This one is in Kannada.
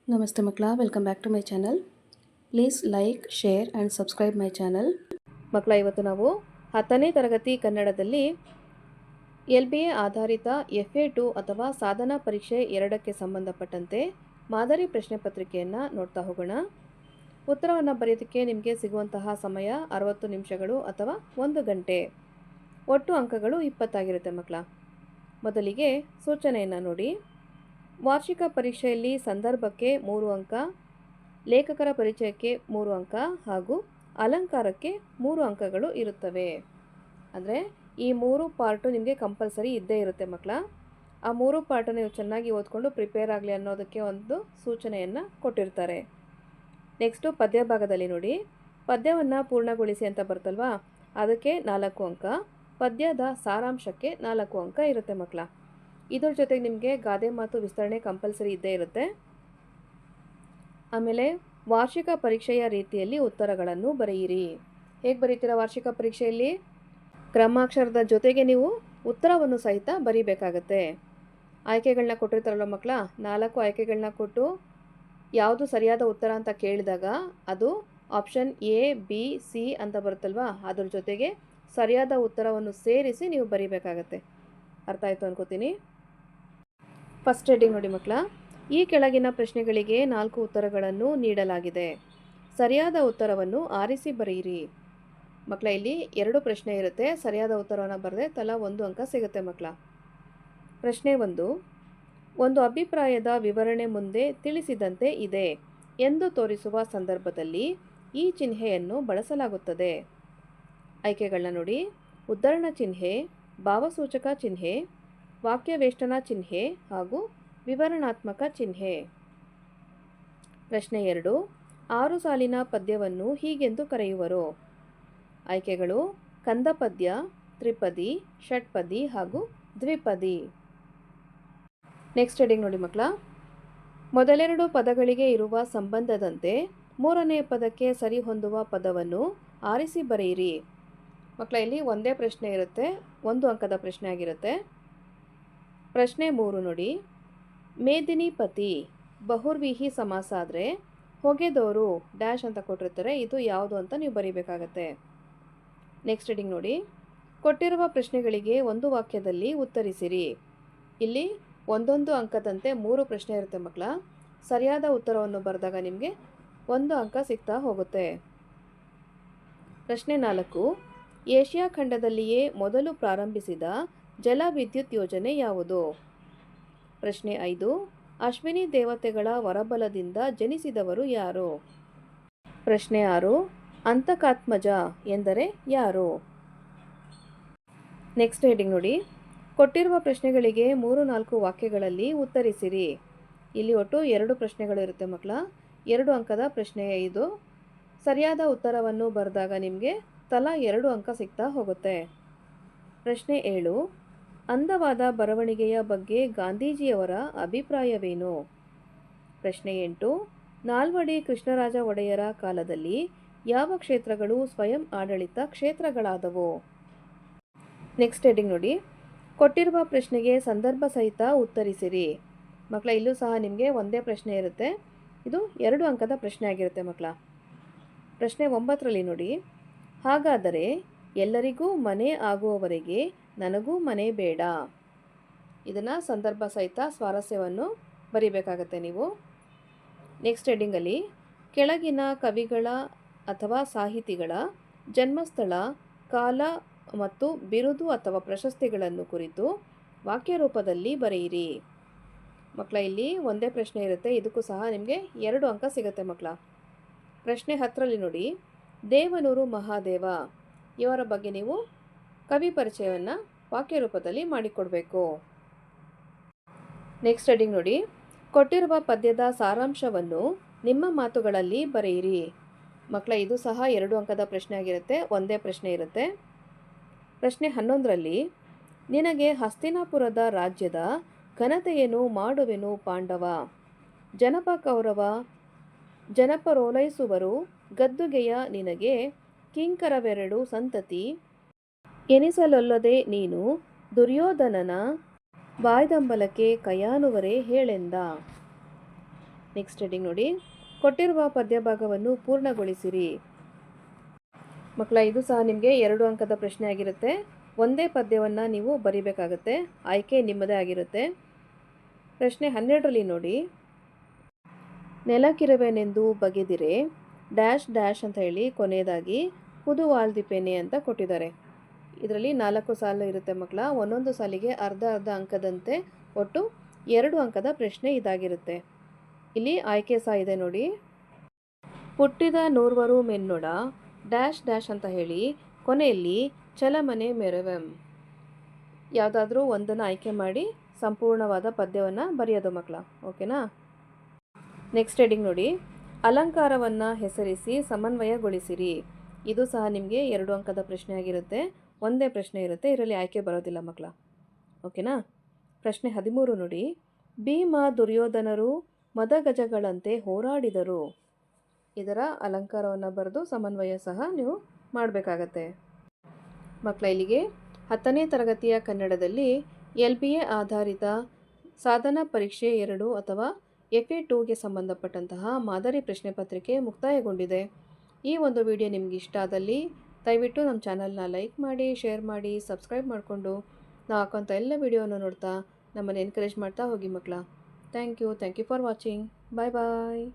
ನಮಸ್ತೆ ಮಕ್ಕಳ, welcome back to my channel. Please like, share and subscribe my channel. ಮಕ್ಕಳ, ಇವತ್ತು ನಾವು 10ನೇ ತರಗತಿ ಕನ್ನಡದಲ್ಲಿ LBA ಆಧಾರಿತ FA2 ಅಥವಾ ಸಾಧನಾ ಪರೀಕ್ಷೆ 2ಕ್ಕೆ ಸಂಬಂಧಪಟ್ಟಂತೆ ಮಾದರಿ ಪ್ರಶ್ನೆ ಪತ್ರಿಕೆಯನ್ನು ನೋಡ್ತಾ ಹೋಗೋಣ. ಉತ್ತರವನ್ನು ಬರೆಯೋದಕ್ಕೆ ನಿಮಗೆ ಸಿಗುವಂತಹ ಸಮಯ 60 ನಿಮಿಷಗಳು ಅಥವಾ 1 ಗಂಟೆ. ಒಟ್ಟು ಅಂಕಗಳು 20 ಆಗಿರುತ್ತೆ ಮಕ್ಕಳ. ಮೊದಲಿಗೆ ಸೂಚನೆಯನ್ನು ನೋಡಿ. ವಾರ್ಷಿಕ ಪರೀಕ್ಷೆಯಲ್ಲಿ ಸಂದರ್ಭಕ್ಕೆ 3 ಅಂಕ, ಲೇಖಕರ ಪರಿಚಯಕ್ಕೆ 3 ಅಂಕ ಹಾಗೂ ಅಲಂಕಾರಕ್ಕೆ 3 ಅಂಕಗಳು ಇರುತ್ತವೆ. ಅಂದರೆ ಈ 3 ಪಾರ್ಟು ನಿಮಗೆ ಕಂಪಲ್ಸರಿ ಇದ್ದೇ ಇರುತ್ತೆ ಮಕ್ಕಳ. ಆ 3 ಪಾರ್ಟು ನೀವು ಚೆನ್ನಾಗಿ ಓದ್ಕೊಂಡು ಪ್ರಿಪೇರ್ ಆಗಲಿ ಅನ್ನೋದಕ್ಕೆ ಒಂದು ಸೂಚನೆಯನ್ನು ಕೊಟ್ಟಿರ್ತಾರೆ. ನೆಕ್ಸ್ಟು ಪದ್ಯ ಭಾಗದಲ್ಲಿ ನೋಡಿ, ಪದ್ಯವನ್ನು ಪೂರ್ಣಗೊಳಿಸಿ ಅಂತ ಬರ್ತಲ್ವಾ, ಅದಕ್ಕೆ 4 ಅಂಕ, ಪದ್ಯದ ಸಾರಾಂಶಕ್ಕೆ 4 ಅಂಕ ಇರುತ್ತೆ ಮಕ್ಕಳ. ಇದ್ರ ಜೊತೆಗೆ ನಿಮಗೆ ಗಾದೆ ಮಾತು ವಿಸ್ತರಣೆ ಕಂಪಲ್ಸರಿ ಇದ್ದೇ ಇರುತ್ತೆ. ಆಮೇಲೆ ವಾರ್ಷಿಕ ಪರೀಕ್ಷೆಯ ರೀತಿಯಲ್ಲಿ ಉತ್ತರಗಳನ್ನು ಬರೆಯಿರಿ. ಹೇಗೆ ಬರೀತೀರಾ ವಾರ್ಷಿಕ ಪರೀಕ್ಷೆಯಲ್ಲಿ? ಕ್ರಮಾಕ್ಷರದ ಜೊತೆಗೆ ನೀವು ಉತ್ತರವನ್ನು ಸಹಿತ ಬರೀಬೇಕಾಗತ್ತೆ. ಆಯ್ಕೆಗಳನ್ನ ಕೊಟ್ಟಿರ್ತಾರಲ್ಲ ಮಕ್ಕಳ, 4 ಆಯ್ಕೆಗಳನ್ನ ಕೊಟ್ಟು ಯಾವುದು ಸರಿಯಾದ ಉತ್ತರ ಅಂತ ಕೇಳಿದಾಗ ಅದು ಆಪ್ಷನ್ A, B, C ಅಂತ ಬರುತ್ತಲ್ವಾ, ಅದ್ರ ಜೊತೆಗೆ ಸರಿಯಾದ ಉತ್ತರವನ್ನು ಸೇರಿಸಿ ನೀವು ಬರೀಬೇಕಾಗತ್ತೆ. ಅರ್ಥ ಆಯಿತು ಅನ್ಕೋತೀನಿ. ಫಸ್ಟ್ ಹೆಡ್ಡಿಂಗ್ ನೋಡಿ ಮಕ್ಕಳ, ಈ ಕೆಳಗಿನ ಪ್ರಶ್ನೆಗಳಿಗೆ 4 ಉತ್ತರಗಳನ್ನು ನೀಡಲಾಗಿದೆ. ಸರಿಯಾದ ಉತ್ತರವನ್ನು ಆರಿಸಿ ಬರೆಯಿರಿ. ಮಕ್ಕಳ, ಇಲ್ಲಿ 2 ಪ್ರಶ್ನೆ ಇರುತ್ತೆ. ಸರಿಯಾದ ಉತ್ತರವನ್ನು ಬರೆದ್ರೆ ತಲಾ 1 ಅಂಕ ಸಿಗುತ್ತೆ ಮಕ್ಕಳ. ಪ್ರಶ್ನೆ 1, ಒಂದು ಅಭಿಪ್ರಾಯದ ವಿವರಣೆ ಮುಂದೆ ತಿಳಿಸಿದಂತೆ ಇದೆ ಎಂದು ತೋರಿಸುವ ಸಂದರ್ಭದಲ್ಲಿ ಈ ಚಿಹ್ನೆಯನ್ನು ಬಳಸಲಾಗುತ್ತದೆ. ಆಯ್ಕೆಗಳನ್ನ ನೋಡಿ. ಉದ್ಧರಣ ಚಿಹ್ನೆ, ಭಾವಸೂಚಕ ಚಿಹ್ನೆ, ವಾಕ್ಯವೇಷ್ಟನ ಚಿಹ್ನೆ ಹಾಗೂ ವಿವರಣಾತ್ಮಕ ಚಿಹ್ನೆ. ಪ್ರಶ್ನೆ 2, 6 ಸಾಲಿನ ಪದ್ಯವನ್ನು ಹೀಗೆಂದು ಕರೆಯುವರು. ಆಯ್ಕೆಗಳು ಕಂದಪದ್ಯ, ತ್ರಿಪದಿ, ಷಟ್ಪದಿ ಹಾಗೂ ದ್ವಿಪದಿ. ನೆಕ್ಸ್ಟ್ ಹೆಡಿಂಗ್ ನೋಡಿ ಮಕ್ಕಳ, ಮೊದಲೆರಡು ಪದಗಳಿಗೆ ಇರುವ ಸಂಬಂಧದಂತೆ 3ನೇ ಪದಕ್ಕೆ ಸರಿ ಹೊಂದುವ ಪದವನ್ನು ಆರಿಸಿ ಬರೆಯಿರಿ. ಮಕ್ಕಳ, ಇಲ್ಲಿ ಒಂದೇ ಪ್ರಶ್ನೆ ಇರುತ್ತೆ, 1 ಅಂಕದ ಪ್ರಶ್ನೆ ಆಗಿರುತ್ತೆ. ಪ್ರಶ್ನೆ 3 ನೋಡಿ, ಮೇದಿನಿ ಪತಿ ಬಹುರ್ವಿಹಿ ಸಮಾಸ ಆದರೆ ಹೊಗೆದೋರು ಡ್ಯಾಶ್ ಅಂತ ಕೊಟ್ಟಿರ್ತಾರೆ, ಇದು ಯಾವುದು ಅಂತ ನೀವು ಬರೀಬೇಕಾಗತ್ತೆ. ನೆಕ್ಸ್ಟ್ ಹೆಡಿಂಗ್ ನೋಡಿ, ಕೊಟ್ಟಿರುವ ಪ್ರಶ್ನೆಗಳಿಗೆ ಒಂದು ವಾಕ್ಯದಲ್ಲಿ ಉತ್ತರಿಸಿರಿ. ಇಲ್ಲಿ 1 ಅಂಕದಂತೆ 3 ಪ್ರಶ್ನೆ ಇರುತ್ತೆ ಮಕ್ಕಳ. ಸರಿಯಾದ ಉತ್ತರವನ್ನು ಬರೆದಾಗ ನಿಮಗೆ 1 ಅಂಕ ಸಿಗ್ತಾ ಹೋಗುತ್ತೆ. ಪ್ರಶ್ನೆ 4, ಏಷ್ಯಾ ಖಂಡದಲ್ಲಿಯೇ ಮೊದಲು ಪ್ರಾರಂಭಿಸಿದ ಜಲವಿದ್ಯುತ್ ಯೋಜನೆ ಯಾವುದು? ಪ್ರಶ್ನೆ 5, ಅಶ್ವಿನಿ ದೇವತೆಗಳ ವರಬಲದಿಂದ ಜನಿಸಿದವರು ಯಾರು? ಪ್ರಶ್ನೆ 6, ಅಂತಕಾತ್ಮಜ ಎಂದರೆ ಯಾರು? ನೆಕ್ಸ್ಟ್ ಹೆಡಿಂಗ್ ನೋಡಿ, ಕೊಟ್ಟಿರುವ ಪ್ರಶ್ನೆಗಳಿಗೆ 3-4 ವಾಕ್ಯಗಳಲ್ಲಿ ಉತ್ತರಿಸಿರಿ. ಇಲ್ಲಿ ಒಟ್ಟು 2 ಪ್ರಶ್ನೆಗಳು ಇರುತ್ತೆ ಮಕ್ಕಳ. 2 ಅಂಕದ ಪ್ರಶ್ನೆ ಇದು. ಸರಿಯಾದ ಉತ್ತರವನ್ನು ಬರೆದಾಗ ನಿಮಗೆ ತಲಾ 2 ಅಂಕ ಸಿಗ್ತಾ ಹೋಗುತ್ತೆ. ಪ್ರಶ್ನೆ 7, ಅಂದವಾದ ಬರವಣಿಗೆಯ ಬಗ್ಗೆ ಗಾಂಧೀಜಿಯವರ ಅಭಿಪ್ರಾಯವೇನು? ಪ್ರಶ್ನೆ 8, ನಾಲ್ವಡಿ ಕೃಷ್ಣರಾಜ ಒಡೆಯರ ಕಾಲದಲ್ಲಿ ಯಾವ ಕ್ಷೇತ್ರಗಳು ಸ್ವಯಂ ಆಡಳಿತ ಕ್ಷೇತ್ರಗಳಾದವು? ನೆಕ್ಸ್ಟ್ ಹೆಡಿಂಗ್ ನೋಡಿ, ಕೊಟ್ಟಿರುವ ಪ್ರಶ್ನೆಗೆ ಸಂದರ್ಭ ಸಹಿತ ಉತ್ತರಿಸಿರಿ. ಮಕ್ಕಳ, ಇಲ್ಲೂ ಸಹ ನಿಮಗೆ ಒಂದೇ ಪ್ರಶ್ನೆ ಇರುತ್ತೆ. ಇದು 2 ಅಂಕದ ಪ್ರಶ್ನೆ ಆಗಿರುತ್ತೆ ಮಕ್ಕಳ. ಪ್ರಶ್ನೆ 9ರಲ್ಲಿ ನೋಡಿ, ಹಾಗಾದರೆ ಎಲ್ಲರಿಗೂ ಮನೆ ಆಗುವವರೆಗೆ ನನಗೂ ಮನೆ ಬೇಡ. ಇದನ್ನು ಸಂದರ್ಭ ಸಹಿತ ಸ್ವಾರಸ್ಯವನ್ನು ಬರೀಬೇಕಾಗತ್ತೆ ನೀವು. ನೆಕ್ಸ್ಟ್ ಹೆಡ್ಡಿಂಗಲ್ಲಿ ಕೆಳಗಿನ ಕವಿಗಳ ಅಥವಾ ಸಾಹಿತಿಗಳ ಜನ್ಮಸ್ಥಳ, ಕಾಲ ಮತ್ತು ಬಿರುದು ಅಥವಾ ಪ್ರಶಸ್ತಿಗಳನ್ನು ಕುರಿತು ವಾಕ್ಯ ರೂಪದಲ್ಲಿ ಬರೆಯಿರಿ. ಮಕ್ಕಳ, ಇಲ್ಲಿ ಒಂದೇ ಪ್ರಶ್ನೆ ಇರುತ್ತೆ. ಇದಕ್ಕೂ ಸಹ ನಿಮಗೆ 2 ಅಂಕ ಸಿಗುತ್ತೆ ಮಕ್ಕಳ. ಪ್ರಶ್ನೆ 10ರಲ್ಲಿ ನೋಡಿ, ದೇವನೂರು ಮಹಾದೇವ ಇವರ ಬಗ್ಗೆ ನೀವು ಕವಿ ಪರಿಚಯವನ್ನು ವಾಕ್ಯ ರೂಪದಲ್ಲಿ ಮಾಡಿಕೊಡ್ಬೇಕು. ನೆಕ್ಸ್ಟ್ ಹೆಡಿಂಗ್ ನೋಡಿ, ಕೊಟ್ಟಿರುವ ಪದ್ಯದ ಸಾರಾಂಶವನ್ನು ನಿಮ್ಮ ಮಾತುಗಳಲ್ಲಿ ಬರೆಯಿರಿ. ಮಕ್ಕಳ, ಇದು ಸಹ 2 ಅಂಕದ ಪ್ರಶ್ನೆ ಆಗಿರುತ್ತೆ. ಒಂದೇ ಪ್ರಶ್ನೆ ಇರುತ್ತೆ. ಪ್ರಶ್ನೆ 11ರಲ್ಲಿ, ನಿನಗೆ ಹಸ್ತಿನಾಪುರದ ರಾಜ್ಯದ ಘನತೆಯನ್ನು ಮಾಡುವೆನು ಪಾಂಡವ, ಜನಪ ಕೌರವ ಜನಪರೋಲೈಸುವರು ಗದ್ದುಗೆಯ ನಿನಗೆ ಕಿಂಕರವೆರಡು ಸಂತತಿ ಎನಿಸಲೊಲ್ಲದೆ ನೀನು ದುರ್ಯೋಧನನ ಬಾಯ್ದಂಬಲಕ್ಕೆ ಕಯಾನುವರೆ ಹೇಳೆಂದ. ನೆಕ್ಸ್ಟ್ ಹೆಡ್ಡಿಂಗ್ ನೋಡಿ, ಕೊಟ್ಟಿರುವ ಪದ್ಯಭಾಗವನ್ನು ಪೂರ್ಣಗೊಳಿಸಿರಿ. ಮಕ್ಕಳ, ಇದು ಸಹ ನಿಮಗೆ 2 ಅಂಕದ ಪ್ರಶ್ನೆ ಆಗಿರುತ್ತೆ. ಒಂದೇ ಪದ್ಯವನ್ನು ನೀವು ಬರಿಬೇಕಾಗತ್ತೆ. ಆಯ್ಕೆ ನಿಮ್ಮದೇ ಆಗಿರುತ್ತೆ. ಪ್ರಶ್ನೆ 12ರಲ್ಲಿ ನೋಡಿ, ನೆಲಕ್ಕಿರುವೆನೆಂದು ಬಗೆದಿರೆ ಡ್ಯಾಶ್ ಡ್ಯಾಶ್ ಅಂತ ಹೇಳಿ ಕೊನೆಯದಾಗಿ ಕುದುವಾಲ್ದಿಪೇನೆ ಅಂತ ಕೊಟ್ಟಿದ್ದಾರೆ. ಇದರಲ್ಲಿ 4 ಸಾಲು ಇರುತ್ತೆ ಮಕ್ಕಳ. ಒಂದೊಂದು ಸಾಲಿಗೆ ಅರ್ಧ ಅರ್ಧ ಅಂಕದಂತೆ ಒಟ್ಟು 2 ಅಂಕದ ಪ್ರಶ್ನೆ ಇದಾಗಿರುತ್ತೆ. ಇಲ್ಲಿ ಆಯ್ಕೆ ಸಹ ಇದೆ ನೋಡಿ. ಹುಟ್ಟಿದ ನೂರ್ವರು ಮೆನ್ನೊಡ ಡ್ಯಾಶ್ ಡ್ಯಾಶ್ ಅಂತ ಹೇಳಿ ಕೊನೆಯಲ್ಲಿ ಚಲಮನೆ ಮೆರವೆಂ. ಯಾವುದಾದ್ರೂ ಒಂದನ್ನು ಆಯ್ಕೆ ಮಾಡಿ ಸಂಪೂರ್ಣವಾದ ಪದ್ಯವನ್ನು ಬರೆಯೋದು ಮಕ್ಕಳ. ಓಕೆನಾ? ನೆಕ್ಸ್ಟ್ ಹೆಡ್ಡಿಂಗ್ ನೋಡಿ, ಅಲಂಕಾರವನ್ನು ಹೆಸರಿಸಿ ಸಮನ್ವಯಗೊಳಿಸಿರಿ. ಇದು ಸಹ ನಿಮಗೆ 2 ಅಂಕದ ಪ್ರಶ್ನೆ ಆಗಿರುತ್ತೆ. ಒಂದೇ ಪ್ರಶ್ನೆ ಇರುತ್ತೆ, ಇದರಲ್ಲಿ ಆಯ್ಕೆ ಬರೋದಿಲ್ಲ ಮಕ್ಕಳ. ಓಕೆನಾ? ಪ್ರಶ್ನೆ 13 ನೋಡಿ, ಭೀಮ ದುರ್ಯೋಧನರು ಮದಗಜಗಳಂತೆ ಹೋರಾಡಿದರು. ಇದರ ಅಲಂಕಾರವನ್ನು ಬರೆದು ಸಮನ್ವಯ ಸಹ ನೀವು ಮಾಡಬೇಕಾಗತ್ತೆ. ಮಕ್ಕಳ, ಇಲ್ಲಿಗೆ 10ನೇ ತರಗತಿಯ ಕನ್ನಡದಲ್ಲಿ LBA ಆಧಾರಿತ ಸಾಧನ ಪರೀಕ್ಷೆ 2 ಅಥವಾ FA2ಗೆ ಸಂಬಂಧಪಟ್ಟಂತಹ ಮಾದರಿ ಪ್ರಶ್ನೆ ಪತ್ರಿಕೆ ಮುಕ್ತಾಯಗೊಂಡಿದೆ. ಈ ಒಂದು ವಿಡಿಯೋ ನಿಮ್ಗೆ ಇಷ್ಟ ಆದಲ್ಲಿ ದಯವಿಟ್ಟು ನಮ್ಮ ಚಾನಲ್ನ ಲೈಕ್ ಮಾಡಿ, ಶೇರ್ ಮಾಡಿ, ಸಬ್ಸ್ಕ್ರೈಬ್ ಮಾಡಿಕೊಂಡು ನಾವು ಹಾಕೋಂಥ ಎಲ್ಲ ವಿಡಿಯೋನ ನೋಡ್ತಾ ನಮ್ಮನ್ನು ಎನ್ಕರೇಜ್ ಮಾಡ್ತಾ ಹೋಗಿ ಮಕ್ಕಳ. Thank you for watching. Bye bye.